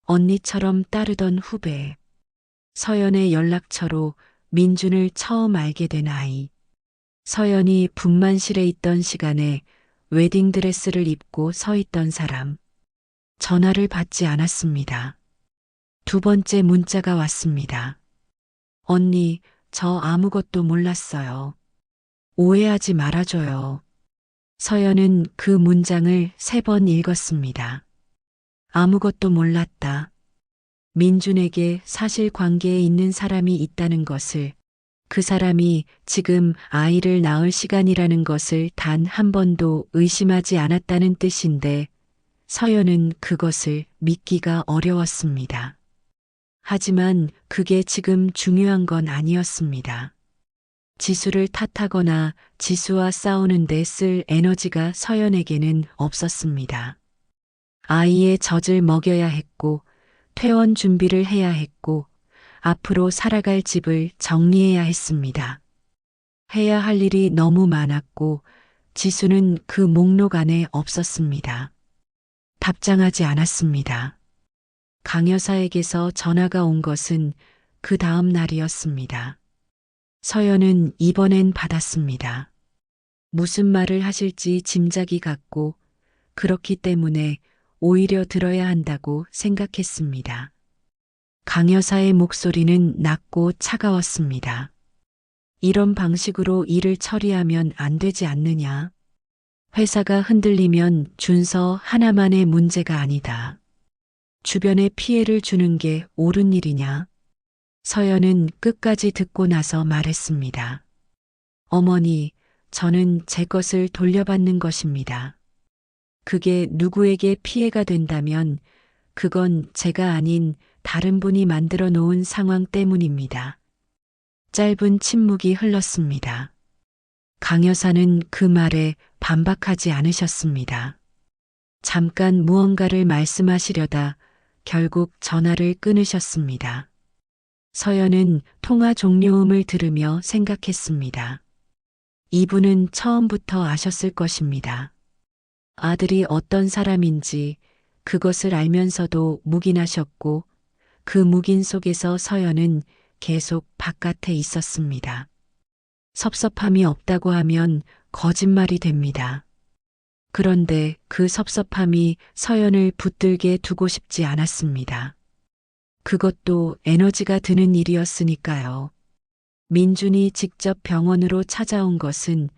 언니처럼 따르던 후배. 서연의 연락처로 민준을 처음 알게 된 아이. 서연이 분만실에 있던 시간에 웨딩드레스를 입고 서 있던 사람. 전화를 받지 않았습니다. 두 번째 문자가 왔습니다. 언니, 저 아무것도 몰랐어요. 오해하지 말아줘요. 서연은 그 문장을 3번 읽었습니다. 아무것도 몰랐다. 민준에게 사실관계에 있는 사람이 있다는 것을, 그 사람이 지금 아이를 낳을 시간이라는 것을 단 한 번도 의심하지 않았다는 뜻인데 서연은 그것을 믿기가 어려웠습니다. 하지만 그게 지금 중요한 건 아니었습니다. 지수를 탓하거나 지수와 싸우는데 쓸 에너지가 서연에게는 없었습니다. 아이의 젖을 먹여야 했고 퇴원 준비를 해야 했고 앞으로 살아갈 집을 정리해야 했습니다. 해야 할 일이 너무 많았고 지수는 그 목록 안에 없었습니다. 답장하지 않았습니다. 강 여사에게서 전화가 온 것은 그 다음 날이었습니다. 서연은 이번엔 받았습니다. 무슨 말을 하실지 짐작이 갔고 그렇기 때문에 오히려 들어야 한다고 생각했습니다. 강 여사의 목소리는 낮고 차가웠습니다. 이런 방식으로 일을 처리하면 안 되지 않느냐? 회사가 흔들리면 준서 하나만의 문제가 아니다. 주변에 피해를 주는 게 옳은 일이냐? 서연은 끝까지 듣고 나서 말했습니다. 어머니, 저는 제 것을 돌려받는 것입니다. 그게 누구에게 피해가 된다면 그건 제가 아닌 다른 분이 만들어 놓은 상황 때문입니다. 짧은 침묵이 흘렀습니다. 강 여사는 그 말에 반박하지 않으셨습니다. 잠깐 무언가를 말씀하시려다 결국 전화를 끊으셨습니다. 서연은 통화 종료음을 들으며 생각했습니다. 이분은 처음부터 아셨을 것입니다. 아들이 어떤 사람인지 그것을 알면서도 묵인하셨고 그 묵인 속에서 서연은 계속 바깥에 있었습니다. 섭섭함이 없다고 하면 거짓말이 됩니다. 그런데 그 섭섭함이 서연을 붙들게 두고 싶지 않았습니다. 그것도 에너지가 드는 일이었으니까요. 민준이 직접 병원으로 찾아온 것은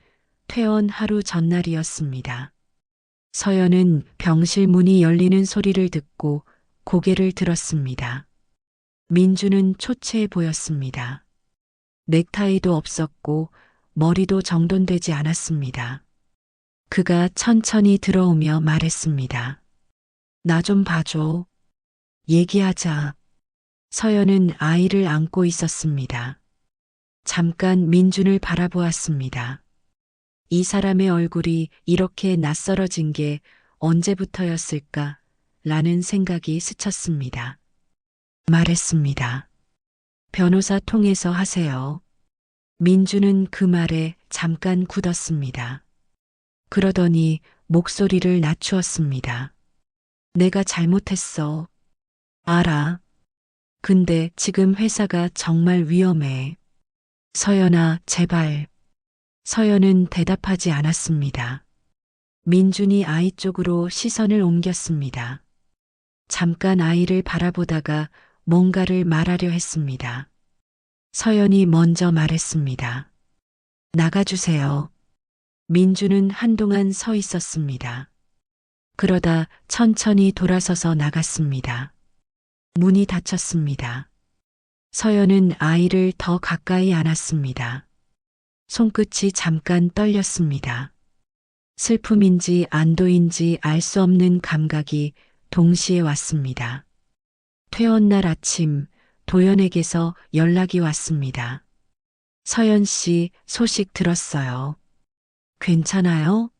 퇴원 하루 전날이었습니다. 서연은 병실 문이 열리는 소리를 듣고 고개를 들었습니다. 민준은 초췌해 보였습니다. 넥타이도 없었고 머리도 정돈되지 않았습니다. 그가 천천히 들어오며 말했습니다. 나 좀 봐줘. 얘기하자. 서연은 아이를 안고 있었습니다. 잠깐 민준을 바라보았습니다. 이 사람의 얼굴이 이렇게 낯설어진 게 언제부터였을까? 라는 생각이 스쳤습니다. 말했습니다. 변호사 통해서 하세요. 민준은 그 말에 잠깐 굳었습니다. 그러더니 목소리를 낮추었습니다. 내가 잘못했어. 알아. 근데 지금 회사가 정말 위험해. 서연아, 제발. 서연은 대답하지 않았습니다. 민준이 아이 쪽으로 시선을 옮겼습니다. 잠깐 아이를 바라보다가 뭔가를 말하려 했습니다. 서연이 먼저 말했습니다. 나가주세요. 민준은 한동안 서 있었습니다. 그러다 천천히 돌아서서 나갔습니다. 문이 닫혔습니다. 서연은 아이를 더 가까이 안았습니다. 손끝이 잠깐 떨렸습니다. 슬픔인지 안도인지 알 수 없는 감각이 동시에 왔습니다. 퇴원날 아침 도연에게서 연락이 왔습니다. 서연 씨 소식 들었어요. 괜찮아요?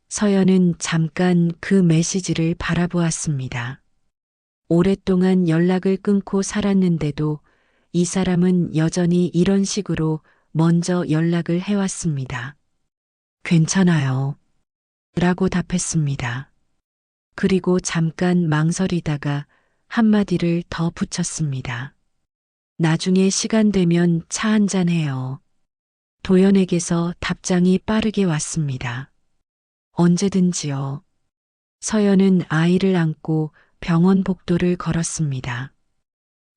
서연은 잠깐 그 메시지를 바라보았습니다. 오랫동안 연락을 끊고 살았는데도 이 사람은 여전히 이런 식으로 먼저 연락을 해왔습니다. 괜찮아요. 라고 답했습니다. 그리고 잠깐 망설이다가 한마디를 더 붙였습니다. 나중에 시간 되면 차 한잔 해요. 도연에게서 답장이 빠르게 왔습니다. 언제든지요. 서연은 아이를 안고 병원 복도를 걸었습니다.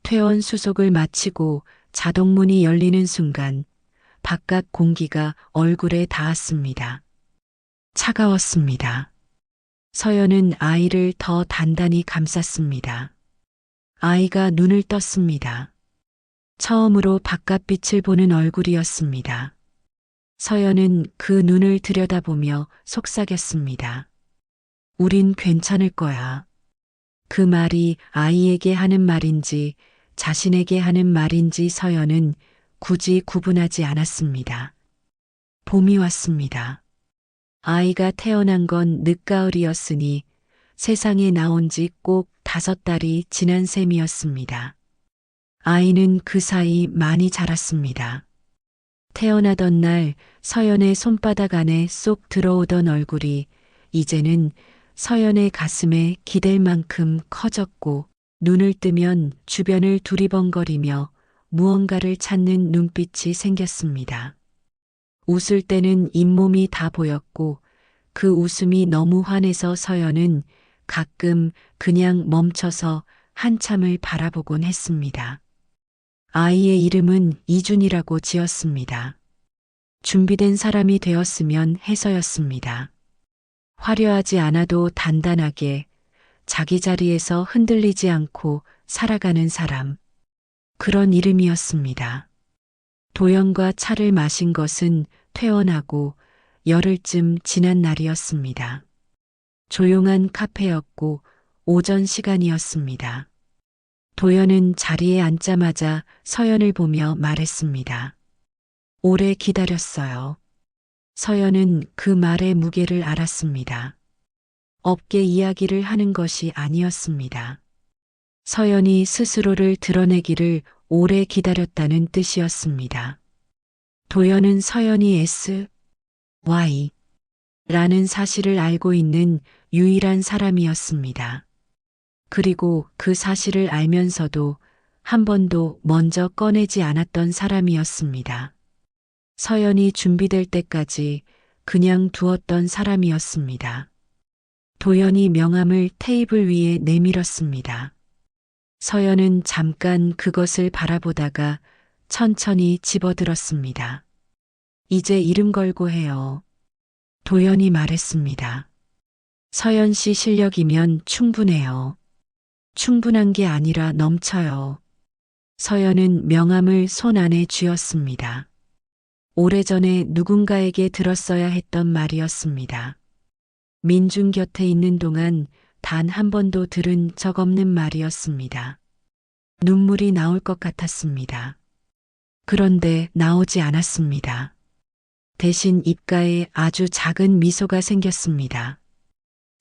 퇴원 수속을 마치고 자동문이 열리는 순간 바깥 공기가 얼굴에 닿았습니다. 차가웠습니다. 서연은 아이를 더 단단히 감쌌습니다. 아이가 눈을 떴습니다. 처음으로 바깥빛을 보는 얼굴이었습니다. 서연은 그 눈을 들여다보며 속삭였습니다. 우린 괜찮을 거야. 그 말이 아이에게 하는 말인지 자신에게 하는 말인지 서연은 굳이 구분하지 않았습니다. 봄이 왔습니다. 아이가 태어난 건 늦가을이었으니 세상에 나온 지 꼭 5달이 지난 셈이었습니다. 아이는 그 사이 많이 자랐습니다. 태어나던 날 서연의 손바닥 안에 쏙 들어오던 얼굴이 이제는 서연의 가슴에 기댈 만큼 커졌고 눈을 뜨면 주변을 두리번거리며 무언가를 찾는 눈빛이 생겼습니다. 웃을 때는 잇몸이 다 보였고 그 웃음이 너무 환해서 서연은 가끔 그냥 멈춰서 한참을 바라보곤 했습니다. 아이의 이름은 이준이라고 지었습니다. 준비된 사람이 되었으면 해서였습니다. 화려하지 않아도 단단하게 자기 자리에서 흔들리지 않고 살아가는 사람. 그런 이름이었습니다. 도연과 차를 마신 것은 퇴원하고 열흘쯤 지난 날이었습니다. 조용한 카페였고 오전 시간이었습니다. 도연은 자리에 앉자마자 서연을 보며 말했습니다. 오래 기다렸어요. 서연은 그 말의 무게를 알았습니다. 업계 이야기를 하는 것이 아니었습니다. 서연이 스스로를 드러내기를 오래 기다렸다는 뜻이었습니다. 도연은 서연이 Y 라는 사실을 알고 있는 유일한 사람이었습니다. 그리고 그 사실을 알면서도 한 번도 먼저 꺼내지 않았던 사람이었습니다. 서연이 준비될 때까지 그냥 두었던 사람이었습니다. 도연이 명함을 테이블 위에 내밀었습니다. 서연은 잠깐 그것을 바라보다가 천천히 집어들었습니다. 이제 이름 걸고 해요. 도연이 말했습니다. 서연 씨 실력이면 충분해요. 충분한 게 아니라 넘쳐요. 서연은 명함을 손 안에 쥐었습니다. 오래전에 누군가에게 들었어야 했던 말이었습니다. 민중 곁에 있는 동안 단 한 번도 들은 적 없는 말이었습니다. 눈물이 나올 것 같았습니다. 그런데 나오지 않았습니다. 대신 입가에 아주 작은 미소가 생겼습니다.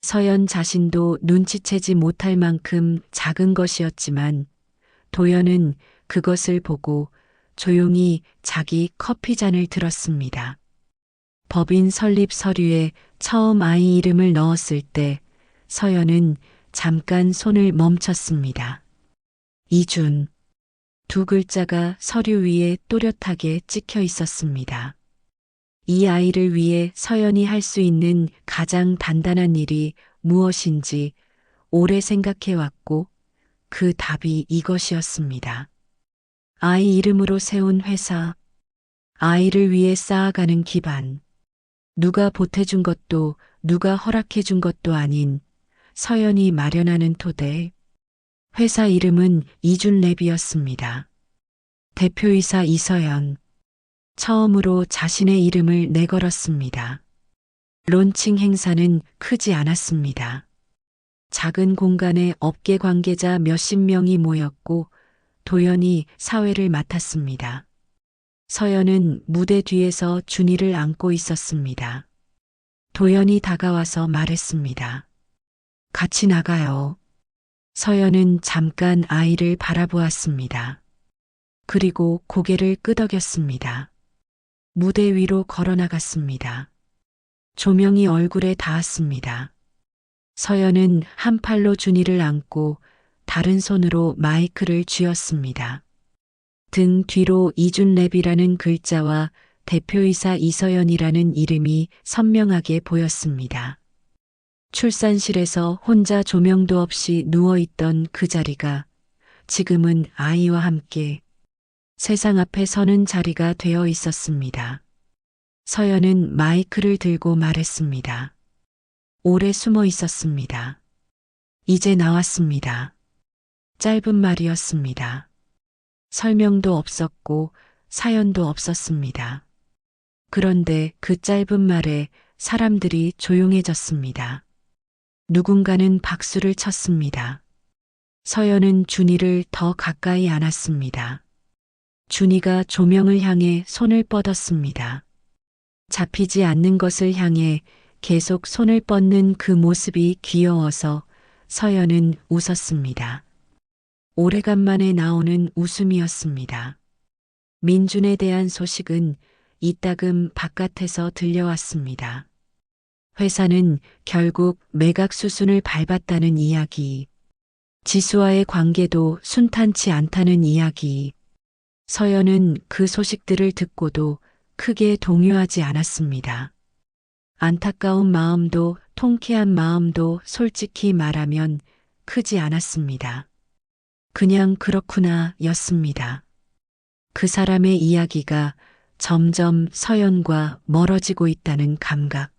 서연 자신도 눈치채지 못할 만큼 작은 것이었지만 도연은 그것을 보고 조용히 자기 커피잔을 들었습니다. 법인 설립 서류에 처음 아이 이름을 넣었을 때 서연은 잠깐 손을 멈췄습니다. 이준. 두 글자가 서류 위에 또렷하게 찍혀 있었습니다. 이 아이를 위해 서연이 할 수 있는 가장 단단한 일이 무엇인지 오래 생각해 왔고 그 답이 이것이었습니다. 아이 이름으로 세운 회사, 아이를 위해 쌓아가는 기반, 누가 보태준 것도 누가 허락해준 것도 아닌 서연이 마련하는 토대, 회사 이름은 이준랩이었습니다. 대표이사 이서연, 처음으로 자신의 이름을 내걸었습니다. 론칭 행사는 크지 않았습니다. 작은 공간에 업계 관계자 몇십 명이 모였고 도연이 사회를 맡았습니다. 서연은 무대 뒤에서 준이를 안고 있었습니다. 도연이 다가와서 말했습니다. 같이 나가요. 서연은 잠깐 아이를 바라보았습니다. 그리고 고개를 끄덕였습니다. 무대 위로 걸어나갔습니다. 조명이 얼굴에 닿았습니다. 서연은 한 팔로 준이를 안고 다른 손으로 마이크를 쥐었습니다. 등 뒤로 이준랩이라는 글자와 대표이사 이서연이라는 이름이 선명하게 보였습니다. 출산실에서 혼자 조명도 없이 누워있던 그 자리가 지금은 아이와 함께 세상 앞에 서는 자리가 되어 있었습니다. 서연은 마이크를 들고 말했습니다. 오래 숨어 있었습니다. 이제 나왔습니다. 짧은 말이었습니다. 설명도 없었고 사연도 없었습니다. 그런데 그 짧은 말에 사람들이 조용해졌습니다. 누군가는 박수를 쳤습니다. 서연은 준이를 더 가까이 안았습니다. 준이가 조명을 향해 손을 뻗었습니다. 잡히지 않는 것을 향해 계속 손을 뻗는 그 모습이 귀여워서 서연은 웃었습니다. 오래간만에 나오는 웃음이었습니다. 민준에 대한 소식은 이따금 바깥에서 들려왔습니다. 회사는 결국 매각 수순을 밟았다는 이야기, 지수와의 관계도 순탄치 않다는 이야기. 서연은 그 소식들을 듣고도 크게 동요하지 않았습니다. 안타까운 마음도 통쾌한 마음도 솔직히 말하면 크지 않았습니다. 그냥 그렇구나 였습니다. 그 사람의 이야기가 점점 서연과 멀어지고 있다는 감각.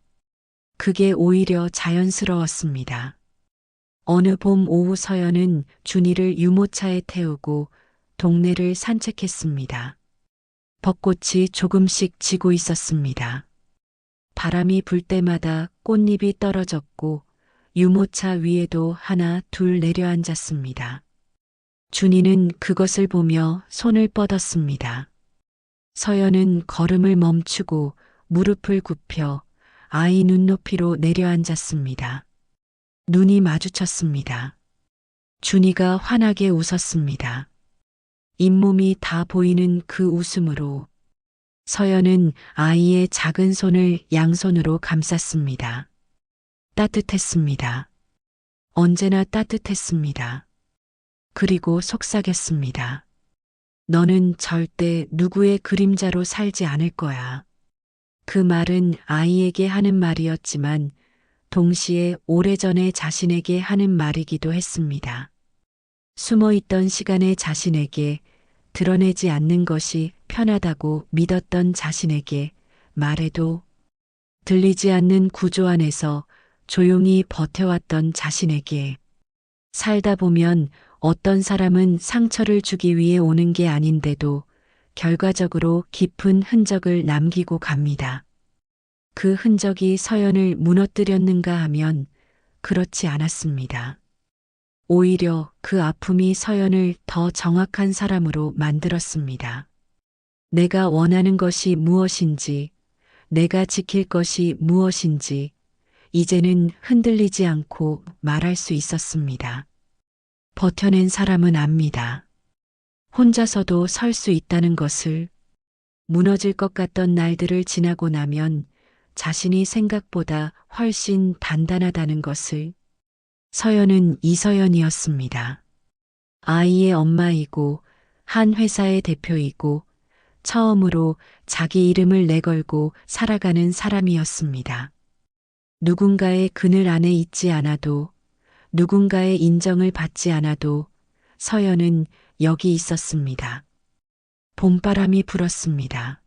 그게 오히려 자연스러웠습니다. 어느 봄 오후 서연은 준이를 유모차에 태우고 동네를 산책했습니다. 벚꽃이 조금씩 지고 있었습니다. 바람이 불 때마다 꽃잎이 떨어졌고 유모차 위에도 하나 둘 내려앉았습니다. 준이는 그것을 보며 손을 뻗었습니다. 서연은 걸음을 멈추고 무릎을 굽혀 아이 눈높이로 내려앉았습니다. 눈이 마주쳤습니다. 준이가 환하게 웃었습니다. 잇몸이 다 보이는 그 웃음으로 서연은 아이의 작은 손을 양손으로 감쌌습니다. 따뜻했습니다. 언제나 따뜻했습니다. 그리고 속삭였습니다. 너는 절대 누구의 그림자로 살지 않을 거야. 그 말은 아이에게 하는 말이었지만 동시에 오래전에 자신에게 하는 말이기도 했습니다. 숨어있던 시간의 자신에게, 드러내지 않는 것이 편하다고 믿었던 자신에게, 말해도 들리지 않는 구조 안에서 조용히 버텨왔던 자신에게. 살다 보면 어떤 사람은 상처를 주기 위해 오는 게 아닌데도 결과적으로 깊은 흔적을 남기고 갑니다. 그 흔적이 서연을 무너뜨렸는가 하면 그렇지 않았습니다. 오히려 그 아픔이 서연을 더 정확한 사람으로 만들었습니다. 내가 원하는 것이 무엇인지, 내가 지킬 것이 무엇인지, 이제는 흔들리지 않고 말할 수 있었습니다. 버텨낸 사람은 압니다. 혼자서도 설 수 있다는 것을. 무너질 것 같던 날들을 지나고 나면 자신이 생각보다 훨씬 단단하다는 것을. 서연은 이서연이었습니다. 아이의 엄마이고 한 회사의 대표이고 처음으로 자기 이름을 내걸고 살아가는 사람이었습니다. 누군가의 그늘 안에 있지 않아도, 누군가의 인정을 받지 않아도 서연은 여기 있었습니다. 봄바람이 불었습니다.